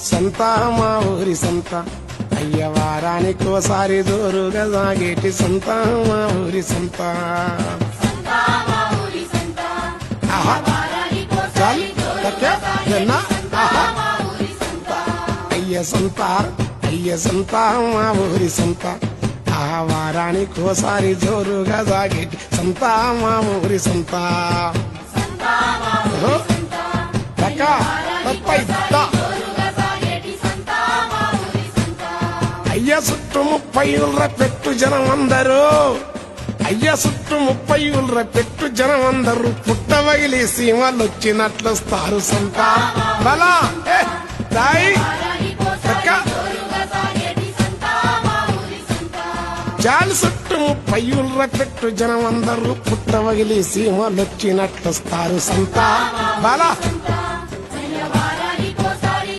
సంత మా ఊరి సంత అయ్య వారానికోసారి జోరుగా సాగేటి సంత మా ఊరి సంత ఆహా చాలు తక్కే జన్నా ఆహా అయ్య సంత మా ఊరి సంత ఆ వారానికోసారి జోరుగా సాగేటి సంత మా ఊరి సంత అయ్య చుట్టూ 30 ఊళ్ళ పెట్టు జనం అందరూ అయ్య చుట్టూ 30 ఊళ్ళ పెట్టు జనం అందరూ పుట్టవగిలి సీమలు వచ్చినట్లొస్తారు సంత బలా దాయి జాలి చుట్టూ 30 ఊళ్ళ పెట్టు జనం అందరూ పుట్టవగిలి సీమలు వచ్చినట్లొస్తారు సంత బలా